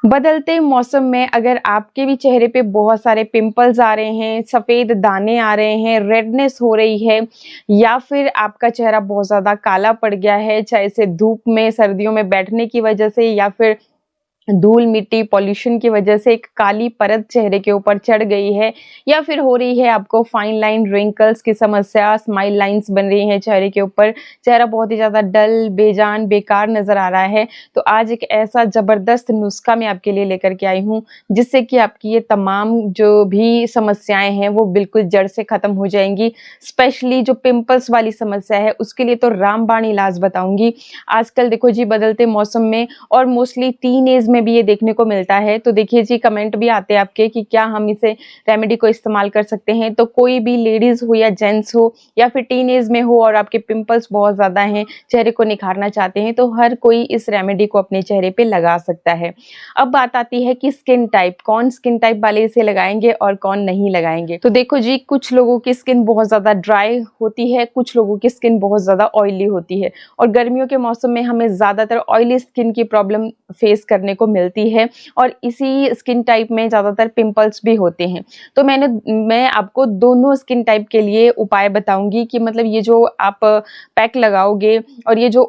बदलते मौसम में अगर आपके भी चेहरे पे बहुत सारे पिंपल्स आ रहे हैं, सफ़ेद दाने आ रहे हैं, रेडनेस हो रही है या फिर आपका चेहरा बहुत ज़्यादा काला पड़ गया है, चाहे से धूप में सर्दियों में बैठने की वजह से या फिर धूल मिट्टी पॉल्यूशन की वजह से एक काली परत चेहरे के ऊपर चढ़ गई है या फिर हो रही है आपको फाइन लाइन रिंकल्स की समस्या, स्माइल लाइंस बन रही हैं चेहरे के ऊपर, चेहरा बहुत ही ज़्यादा डल, बेजान, बेकार नज़र आ रहा है, तो आज एक ऐसा ज़बरदस्त नुस्खा मैं आपके लिए लेकर के आई हूँ जिससे कि आपकी ये तमाम जो भी समस्याएं हैं वो बिल्कुल जड़ से ख़त्म हो जाएंगी। स्पेशली जो पिंपल्स वाली समस्या है उसके लिए तो रामबाण इलाज बताऊंगी। आजकल देखो जी बदलते मौसम में और मोस्टली टीन एज में भी ये देखने को मिलता है, तो देखिए जी कमेंट भी आते हैं आपके कि क्या हम इसे रेमेडी को इस्तेमाल कर सकते हैं। तो कोई भी लेडीज हो या जेंट्स हो या फिर टीन एज में हो और आपके पिंपल्स बहुत ज्यादा हैं, चेहरे को निखारना चाहते हैं, तो हर कोई इस रेमेडी को अपने चेहरे पे लगा सकता है। अब बात आती है कि स्किन टाइप, कौन स्किन टाइप वाले इसे लगाएंगे और कौन नहीं लगाएंगे। तो देखो जी कुछ लोगों की स्किन बहुत ज्यादा ड्राई होती है, कुछ लोगों की स्किन बहुत ज्यादा ऑयली होती है और गर्मियों के मौसम में हमें ज्यादातर ऑयली स्किन की प्रॉब्लम फेस करने को मिलती है और इसी स्किन टाइप में ज़्यादातर पिंपल्स भी होते हैं। तो मैं आपको दोनों स्किन टाइप के लिए उपाय बताऊंगी कि मतलब ये जो आप पैक लगाओगे और ये जो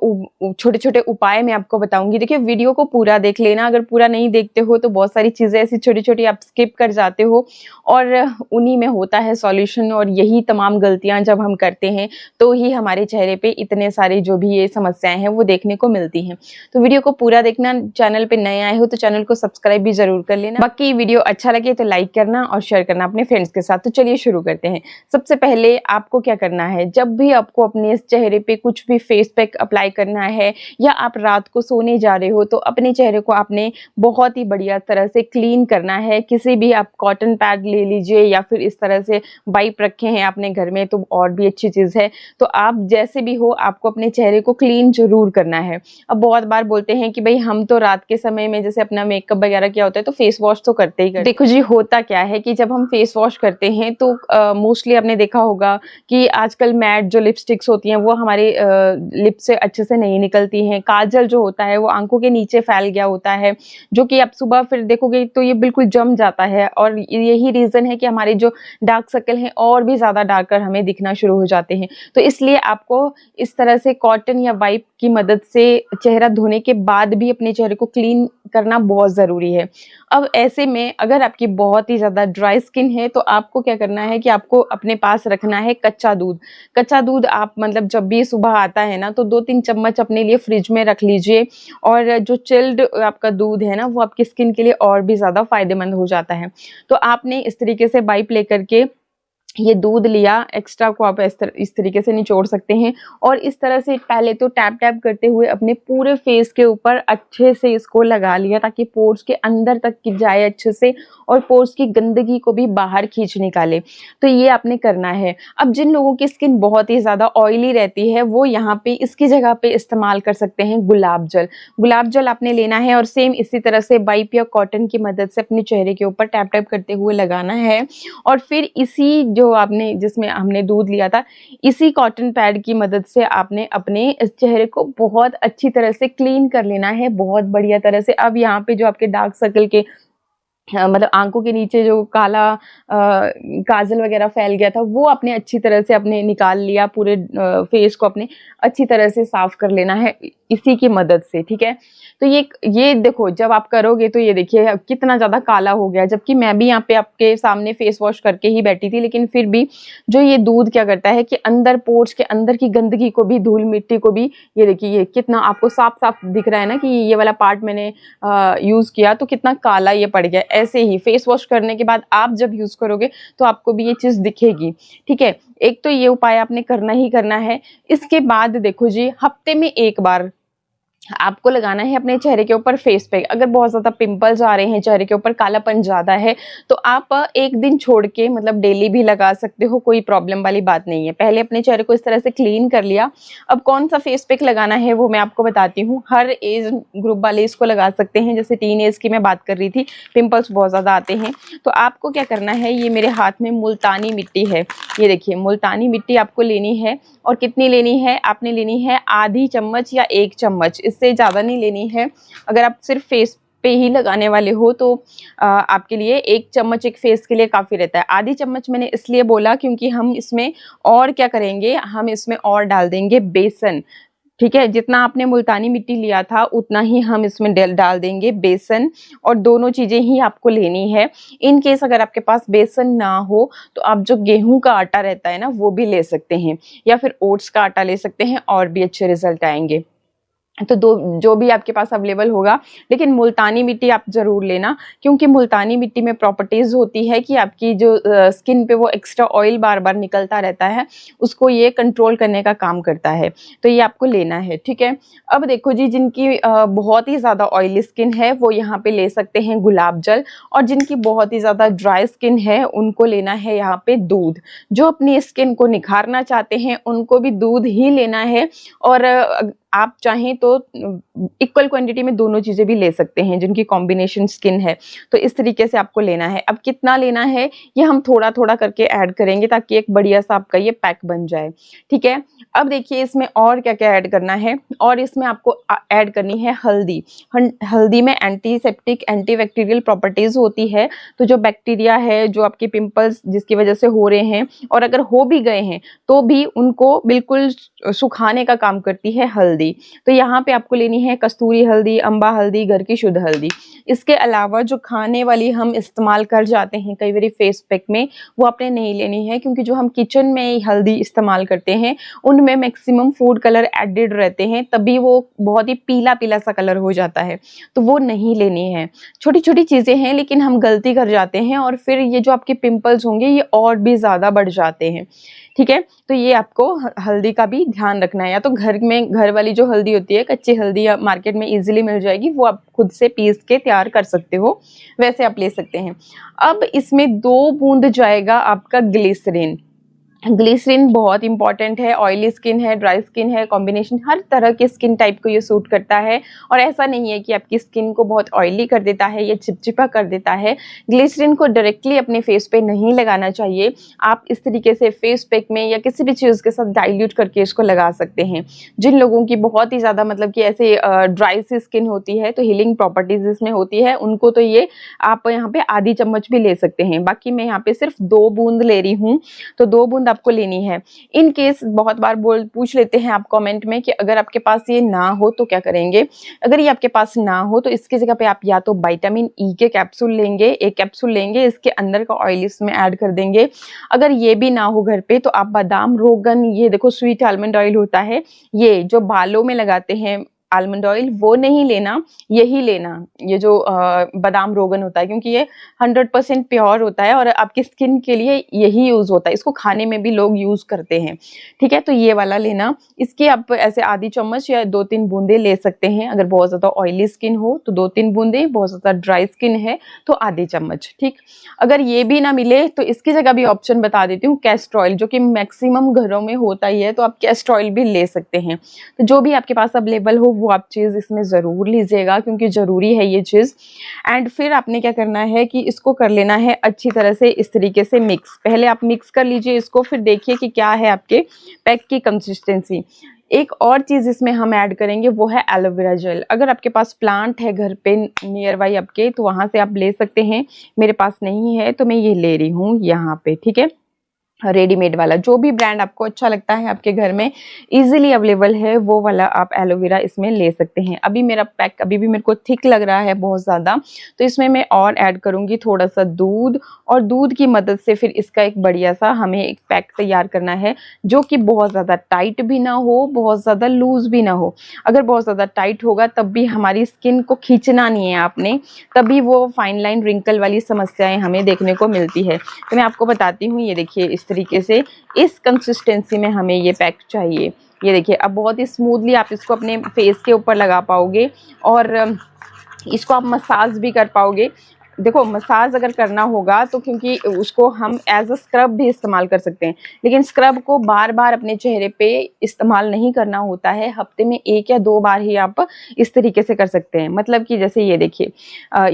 छोटे-छोटे उपाय मैं आपको बताऊंगी। देखिए वीडियो को पूरा देख लेना, अगर पूरा नहीं देखते हो तो बहुत सारी चीज़ें ऐसी छोटी-छोटी आप स्किप कर जाते हो और उन्हीं में होता है सॉल्यूशन। और यही तमाम गलतियाँ जब हम करते हैं तो ही हमारे चेहरे पे इतने सारे जो भी ये समस्याएं हैं वो देखने को मिलती हैं। तो वीडियो को पूरा देखना, चैनल पे नए आए हो तो चैनल को सब्सक्राइब भी जरूर कर लेना। बाकी वीडियो अच्छा लगे तो लाइक करना और शेयर करना अपने फ्रेंड्स के साथ। तो चलिए शुरू करते हैं। सबसे पहले आपको क्या करना है, जब भी आपको अपने इस चेहरे पे कुछ भी फेस पैक अप्लाई करना है या आप रात को सोने जा रहे हो तो अपने चेहरे को आपने बहुत ही बढ़िया तरह से क्लीन करना है। किसी भी आप कॉटन पैड ले लीजिए या फिर इस तरह से वाइप रखे हैं आपने घर में तो और भी अच्छी चीज है। तो आप जैसे भी हो आपको अपने चेहरे को क्लीन जरूर करना है। अब बहुत बार बोलते हैं कि भाई हम तो रात के समय में जैसे अपना मेकअप वगैरह किया होता है तो फेस वॉश तो करते ही करते। देखो जी होता क्या है कि जब हम फेस वॉश करते हैं तो मोस्टली आपने देखा होगा कि आजकल मैट जो लिपस्टिक्स होती हैं वो हमारे लिप से अच्छे से नहीं निकलती हैं। काजल जो होता है वो आंखों के नीचे फैल गया होता है, जो कि आप सुबह फिर देखोगे तो ये बिल्कुल जम जाता है और यही रीजन है कि हमारे जो डार्क सर्कल हैं और भी ज्यादा डार्कर हमें दिखना शुरू हो जाते हैं। तो इसलिए आपको इस तरह से कॉटन या वाइप की मदद से चेहरा धोने के बाद भी अपने चेहरे को क्लीन करना बहुत ज़रूरी है। अब ऐसे में अगर आपकी बहुत ही ज़्यादा ड्राई स्किन है तो आपको क्या करना है कि आपको अपने पास रखना है कच्चा दूध। कच्चा दूध आप मतलब जब भी सुबह आता है ना तो 2-3 चम्मच अपने लिए फ्रिज में रख लीजिए और जो चिल्ड आपका दूध है ना वो आपकी स्किन के लिए और भी ज़्यादा फायदेमंद हो जाता है। तो आपने इस तरीके से वाइप लेकर के ये दूध लिया, एक्स्ट्रा को आप इस तरीके से निचोड़ सकते हैं और इस तरह से पहले तो टैप टैप करते हुए अपने पूरे फेस के ऊपर अच्छे से इसको लगा लिया ताकि पोर्स के अंदर तक की जाए अच्छे से और पोर्स की गंदगी को भी बाहर खींच निकाले। तो ये आपने करना है। अब जिन लोगों की स्किन बहुत ही ज़्यादा ऑयली रहती है वो यहाँ पे इसकी जगह पे इस्तेमाल कर सकते हैं गुलाब जल। गुलाब जल आपने लेना है और सेम इसी तरह से वाइप या कॉटन की मदद से अपने चेहरे के ऊपर टैप टैप करते हुए लगाना है और फिर इसी जो आपने जिसमें हमने दूध लिया था इसी कॉटन पैड की मदद से आपने अपने इस चेहरे को बहुत अच्छी तरह से क्लीन कर लेना है, बहुत बढ़िया तरह से। अब यहाँ पे जो आपके डार्क सर्कल के मतलब आंखों के नीचे जो काला काजल वगैरह फैल गया था वो आपने अच्छी तरह से अपने निकाल लिया, पूरे फेस को अपने अच्छी तरह से साफ कर लेना है इसी की मदद से, ठीक है। तो ये देखो जब आप करोगे तो ये देखिए कितना ज़्यादा काला हो गया, जबकि मैं भी यहाँ पे आपके सामने फेस वॉश करके ही बैठी थी, लेकिन फिर भी जो ये दूध क्या करता है कि अंदर पोर्स के अंदर की गंदगी को भी, धूल मिट्टी को भी, ये देखिए ये कितना आपको साफ साफ दिख रहा है ना कि ये वाला पार्ट मैंने यूज़ किया तो कितना काला ये पड़ गया। ऐसे ही फेस वॉश करने के बाद आप जब यूज़ करोगे तो आपको भी ये चीज़ दिखेगी, ठीक है। एक तो ये उपाय आपने करना ही करना है। इसके बाद देखो जी हफ्ते में एक बार आपको लगाना है अपने चेहरे के ऊपर फेस पैक। अगर बहुत ज़्यादा पिंपल्स आ रहे हैं, चेहरे के ऊपर कालापन ज़्यादा है तो आप एक दिन छोड़ के मतलब डेली भी लगा सकते हो, कोई प्रॉब्लम वाली बात नहीं है। पहले अपने चेहरे को इस तरह से क्लीन कर लिया। अब कौन सा फेस पैक लगाना है वो मैं आपको बताती हूँ। हर एज ग्रुप वाले इसको लगा सकते हैं, जैसे टीन एज की मैं बात कर रही थी, पिंपल्स बहुत ज़्यादा आते हैं। तो आपको क्या करना है, ये मेरे हाथ में मुल्तानी मिट्टी है, ये देखिए मुल्तानी मिट्टी आपको लेनी है। और कितनी लेनी है, आपने लेनी है आधी चम्मच या 1 चम्मच, इससे ज़्यादा नहीं लेनी है। अगर आप सिर्फ फेस पे ही लगाने वाले हो तो आपके लिए 1 चम्मच एक फेस के लिए काफ़ी रहता है। आधी चम्मच मैंने इसलिए बोला क्योंकि हम इसमें और क्या करेंगे, हम इसमें और डाल देंगे बेसन। ठीक है, जितना आपने मुल्तानी मिट्टी लिया था उतना ही हम इसमें डाल देंगे बेसन, और दोनों चीज़ें ही आपको लेनी है। इन केस अगर आपके पास बेसन ना हो तो आप जो गेहूं का आटा रहता है ना वो भी ले सकते हैं, या फिर ओट्स का आटा ले सकते हैं और भी अच्छे रिजल्ट आएंगे। तो जो भी आपके पास अवेलेबल होगा, लेकिन मुल्तानी मिट्टी आप ज़रूर लेना, क्योंकि मुल्तानी मिट्टी में प्रॉपर्टीज़ होती है कि आपकी जो स्किन पे वो एक्स्ट्रा ऑयल बार बार निकलता रहता है, उसको ये कंट्रोल करने का काम करता है। तो ये आपको लेना है, ठीक है। अब देखो जी, जिनकी बहुत ही ज़्यादा ऑयली स्किन है वो यहाँ पे ले सकते हैं गुलाब जल, और जिनकी बहुत ही ज़्यादा ड्राई स्किन है उनको लेना है यहाँ पे दूध। जो अपनी स्किन को निखारना चाहते हैं उनको भी दूध ही लेना है, और आप चाहें तो इक्वल क्वांटिटी में दोनों चीज़ें भी ले सकते हैं जिनकी कॉम्बिनेशन स्किन है। तो इस तरीके से आपको लेना है। अब कितना लेना है ये हम थोड़ा थोड़ा करके ऐड करेंगे ताकि एक बढ़िया सा आपका ये पैक बन जाए, ठीक है। अब देखिए इसमें और क्या क्या ऐड करना है, और इसमें आपको ऐड करनी है हल्दी। हल्दी में एंटीसेप्टिक एंटीबैक्टीरियल प्रॉपर्टीज़ होती है, तो जो बैक्टीरिया है, जो आपके पिंपल्स जिसकी वजह से हो रहे हैं और अगर हो भी गए हैं तो भी उनको बिल्कुल सुखाने का काम करती है हल्दी। तो यहाँ पे आपको लेनी है कस्तूरी हल्दी, अम्बा हल्दी, घर की शुद्ध हल्दी। इसके अलावा जो खाने वाली हम इस्तेमाल कर जाते हैं कई बार फेस पैक में, वो आपने नहीं लेनी है, क्योंकि जो हम किचन में हल्दी इस्तेमाल करते हैं उनमें मैक्सिमम फूड कलर एडेड रहते हैं, तभी वो बहुत ही पीला पीला सा कलर हो जाता है, तो वो नहीं लेनी है। छोटी छोटी चीज़ें हैं लेकिन हम गलती कर जाते हैं और फिर ये जो आपके पिंपल्स होंगे ये और भी ज़्यादा बढ़ जाते हैं, ठीक है। तो ये आपको हल्दी का भी ध्यान रखना है। या तो घर वाली जो हल्दी होती है, कच्ची हल्दी मार्केट में इजीली मिल जाएगी, वो आप खुद से पीस के तैयार कर सकते हो, वैसे आप ले सकते हैं। अब इसमें 2 बूंद जाएगा आपका ग्लिसरीन। ग्लिसरीन बहुत इंपॉर्टेंट है, ऑयली स्किन है, ड्राई स्किन है, कॉम्बिनेशन हर तरह के स्किन टाइप को ये सूट करता है, और ऐसा नहीं है कि आपकी स्किन को बहुत ऑयली कर देता है या चिपचिपा कर देता है। ग्लिसरीन को डायरेक्टली अपने फेस पे नहीं लगाना चाहिए, आप इस तरीके से फेस पैक में या किसी भी चीज़ के साथ डाइल्यूट करके इसको लगा सकते हैं। जिन लोगों की बहुत ही ज़्यादा मतलब कि ऐसे ड्राई सी स्किन होती है तो हीलिंग प्रॉपर्टीज इसमें होती है, उनको तो ये आप यहाँ पे आधी चम्मच भी ले सकते हैं। बाकी मैं यहाँ पे सिर्फ 2 बूंद ले रही हूँ, तो 2 बूंद आपको लेनी है। इन केस बहुत बार पूछ लेते हैं आप कमेंट में कि अगर आपके पास ये ना हो तो क्या करेंगे। अगर ये आपके पास ना हो तो इसकी जगह पे आप या तो विटामिन ई के कैप्सूल लेंगे, एक कैप्सूल लेंगे, इसके अंदर का ऑयल इसमें ऐड कर देंगे। अगर ये भी ना हो घर पे तो आप बादाम रोगन, ये देखो स्वीट आलमंड ऑयल होता है, ये जो बालों में लगाते हैं आलमंड ऑयल, वो नहीं लेना, यही लेना, ये जो बादाम रोगन होता है, क्योंकि ये 100% प्योर होता है और आपकी स्किन के लिए यही यूज़ होता है, इसको खाने में भी लोग यूज़ करते हैं, ठीक है। तो ये वाला लेना, इसकी आप ऐसे आधी चम्मच या 2-3 बूंदे ले सकते हैं। अगर बहुत ज़्यादा ऑयली स्किन हो तो 2-3 बूंदे, बहुत ज़्यादा ड्राई स्किन है तो आधी चम्मच, ठीक। अगर ये भी ना मिले तो इसकी जगह भी ऑप्शन बता देती हूँ, कैस्टर ऑयल, जो कि मैक्सिमम घरों में होता ही है, तो आप कैस्टर ऑयल भी ले सकते हैं। तो जो भी आपके पास अवेलेबल हो वो आप चीज़ इसमें ज़रूर लीजिएगा, क्योंकि ज़रूरी है ये चीज़। एंड फिर आपने क्या करना है कि इसको कर लेना है अच्छी तरह से इस तरीके से मिक्स। पहले आप मिक्स कर लीजिए इसको, फिर देखिए कि क्या है आपके पैक की कंसिस्टेंसी। एक और चीज़ इसमें हम ऐड करेंगे वो है एलोवेरा जेल। अगर आपके पास प्लांट है घर पे नियर बाई आपके तो वहाँ से आप ले सकते हैं, मेरे पास नहीं है तो मैं ये ले रही हूँ यहाँ पे, ठीक है। रेडीमेड वाला, जो भी ब्रांड आपको अच्छा लगता है, आपके घर में इजीली अवेलेबल है, वो वाला आप एलोवेरा इसमें ले सकते हैं। अभी मेरा पैक अभी भी मेरे को थिक लग रहा है बहुत ज़्यादा, तो इसमें मैं और ऐड करूँगी थोड़ा सा दूध, और दूध की मदद से फिर इसका एक बढ़िया सा हमें एक पैक तैयार करना है, जो कि बहुत ज़्यादा टाइट भी ना हो, बहुत ज़्यादा लूज़ भी ना हो। अगर बहुत ज़्यादा टाइट होगा तब भी हमारी स्किन को खींचना नहीं है आपने, तभी वो फाइन लाइन रिंकल वाली समस्याएं हमें देखने को मिलती है। तो मैं आपको बताती हूँ, ये देखिए इस तरीके से इस कंसिस्टेंसी में हमें ये पैक चाहिए। ये देखिए अब बहुत ही स्मूथली आप इसको अपने फेस के ऊपर लगा पाओगे, और इसको आप मसाज भी कर पाओगे। देखो मसाज अगर करना होगा तो क्योंकि उसको हम एज अ स्क्रब भी इस्तेमाल कर सकते हैं, लेकिन स्क्रब को बार बार अपने चेहरे पे इस्तेमाल नहीं करना होता है, हफ्ते में 1 या 2 बार ही आप इस तरीके से कर सकते हैं। मतलब कि जैसे ये देखिए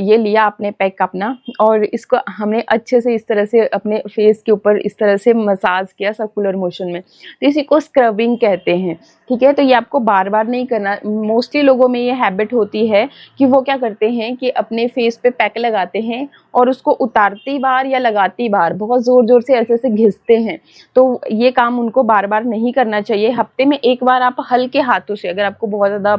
ये लिया आपने पैक अपना, और इसको हमने अच्छे से इस तरह से अपने फेस के ऊपर इस तरह से मसाज किया सर्कुलर मोशन में, तो इसी को स्क्रबिंग कहते हैं। ठीक है। तो ये आपको बार बार नहीं करना। मोस्टली लोगों में ये हैबिट होती है कि वो क्या करते हैं कि अपने फेस पे पैक लगाते हैं और उसको उतारती बार या लगाती बार बहुत ज़ोर ज़ोर से ऐसे ऐसे घिसते हैं। तो ये काम उनको बार बार नहीं करना चाहिए। हफ्ते में एक बार आप हल्के हाथों से, अगर आपको बहुत ज़्यादा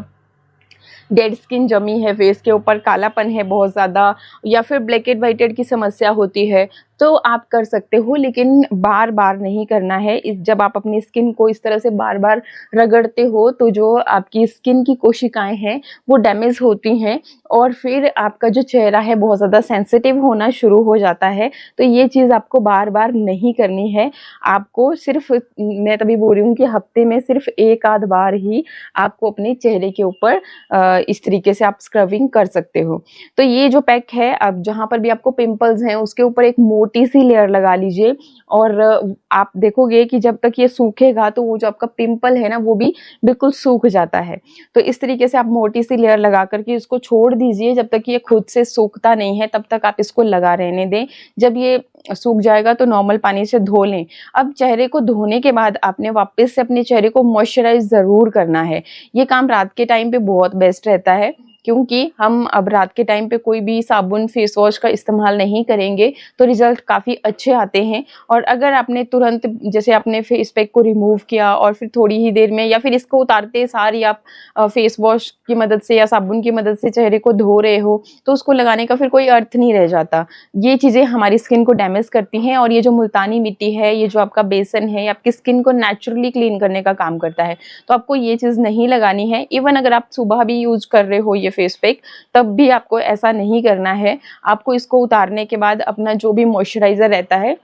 डेड स्किन जमी है, फेस के ऊपर कालापन है बहुत ज़्यादा, या फिर ब्लैकेट वाइटेड की समस्या होती है, तो आप कर सकते हो, लेकिन बार बार नहीं करना है। जब आप अपनी स्किन को इस तरह से बार बार रगड़ते हो तो जो आपकी स्किन की कोशिकाएं हैं वो डैमेज होती हैं और फिर आपका जो चेहरा है बहुत ज़्यादा सेंसिटिव होना शुरू हो जाता है। तो ये चीज़ आपको बार बार नहीं करनी है। आपको सिर्फ, मैं तभी बोल रही हूँ कि हफ्ते में सिर्फ एक आध बार ही आपको अपने चेहरे के ऊपर इस तरीके से आप स्क्रबिंग कर सकते हो। तो ये जो पैक है, अब जहाँ पर भी आपको पिंपल्स हैं उसके ऊपर एक मोटी सी लेयर लगा लीजिए और आप देखोगे कि जब तक ये सूखेगा तो वो जो आपका पिंपल है ना वो भी बिल्कुल सूख जाता है। तो इस तरीके से आप मोटी सी लेयर लगा करके इसको छोड़ दीजिए। जब तक ये खुद से सूखता नहीं है तब तक आप इसको लगा रहने दें। जब ये सूख जाएगा तो नॉर्मल पानी से धो लें। अब चेहरे को धोने के बाद आपने वापस से अपने चेहरे को मॉइस्चराइज ज़रूर करना है। ये काम रात के टाइम पे बहुत बेस्ट रहता है, क्योंकि हम अब रात के टाइम पे कोई भी साबुन, फेस वॉश का इस्तेमाल नहीं करेंगे तो रिजल्ट काफ़ी अच्छे आते हैं। और अगर आपने तुरंत, जैसे आपने फेस पैक को रिमूव किया और फिर थोड़ी ही देर में या फिर इसको उतारते सार ही आप फेस वॉश की मदद से या साबुन की मदद से चेहरे को धो रहे हो तो उसको लगाने का फिर कोई अर्थ नहीं रह जाता। ये चीज़ें हमारी स्किन को डैमेज करती हैं और ये जो मुल्तानी मिट्टी है, ये जो आपका बेसन है, ये आपकी स्किन को नेचुरली क्लीन करने का काम करता है। तो आपको ये चीज़ नहीं लगानी है। इवन अगर आप सुबह भी यूज कर रहे हो ये फेस पैक, तब भी आपको ऐसा नहीं करना है। आपको इसको उतारने के बाद अपना जो भी मॉइस्चराइजर रहता है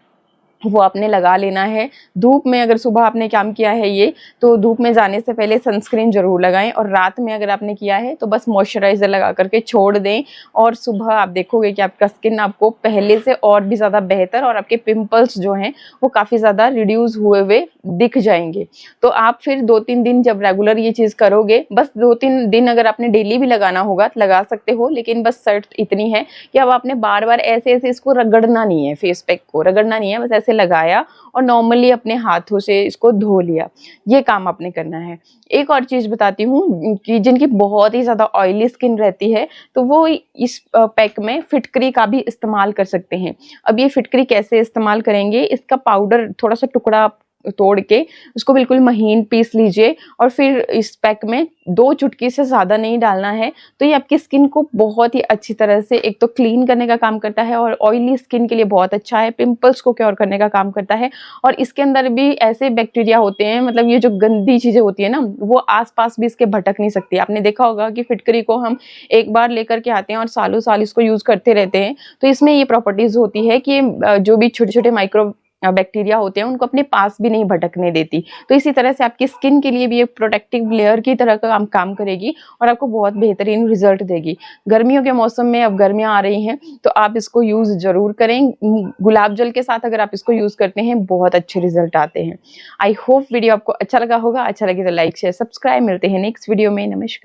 वो आपने लगा लेना है। धूप में अगर सुबह आपने काम किया है ये, तो धूप में जाने से पहले सनस्क्रीन जरूर लगाएं और रात में अगर आपने किया है तो बस मॉइस्चराइजर लगा करके छोड़ दें और सुबह आप देखोगे कि आपका स्किन आपको पहले से और भी ज़्यादा बेहतर और आपके पिंपल्स जो हैं वो काफ़ी ज़्यादा रिड्यूस हुए दिख जाएंगे। तो आप फिर 2-3 दिन जब रेगुलर ये चीज़ करोगे, बस 2-3 दिन अगर आपने डेली भी लगाना होगा तो लगा सकते हो, लेकिन बस शर्त इतनी है कि अब आपने बार बार ऐसे ऐसे इसको रगड़ना नहीं है, फेस पैक को रगड़ना नहीं है, बस ऐसे लगाया और नॉर्मली अपने हाथों से इसको धो लिया। ये काम आपने करना है। एक और चीज़ बताती हूँ कि जिनकी बहुत ही ज़्यादा ऑयली स्किन रहती है तो वो इस पैक में फिटकरी का भी इस्तेमाल कर सकते हैं। अब ये फिटकरी कैसे इस्तेमाल करेंगे, इसका पाउडर थोड़ा सा टुकड़ा तोड़ के उसको बिल्कुल महीन पीस लीजिए और फिर इस पैक में 2 चुटकी से ज़्यादा नहीं डालना है। तो ये आपकी स्किन को बहुत ही अच्छी तरह से एक तो क्लीन करने का काम करता है और ऑयली स्किन के लिए बहुत अच्छा है, पिंपल्स को क्योर करने का काम करता है। और इसके अंदर भी ऐसे बैक्टीरिया होते हैं, मतलब ये जो गंदी चीज़ें होती है ना वो आसपास भी इसके भटक नहीं सकती। आपने देखा होगा कि फिटकरी को हम एक बार लेकर के आते हैं और सालों साल इसको यूज़ करते रहते हैं। तो इसमें ये प्रॉपर्टीज़ होती है कि जो भी छोटे छोटे माइक्रो बैक्टीरिया होते हैं उनको अपने पास भी नहीं भटकने देती। तो इसी तरह से आपकी स्किन के लिए भी एक प्रोटेक्टिव लेयर की तरह का काम करेगी और आपको बहुत बेहतरीन रिजल्ट देगी। गर्मियों के मौसम में अब गर्मियां आ रही हैं तो आप इसको यूज जरूर करें। गुलाब जल के साथ अगर आप इसको यूज करते हैं बहुत अच्छे रिजल्ट आते हैं। आई होप वीडियो आपको अच्छा लगा होगा। अच्छा लगे तो लाइक शेयर सब्सक्राइब। मिलते हैं नेक्स्ट वीडियो में। नमस्कार।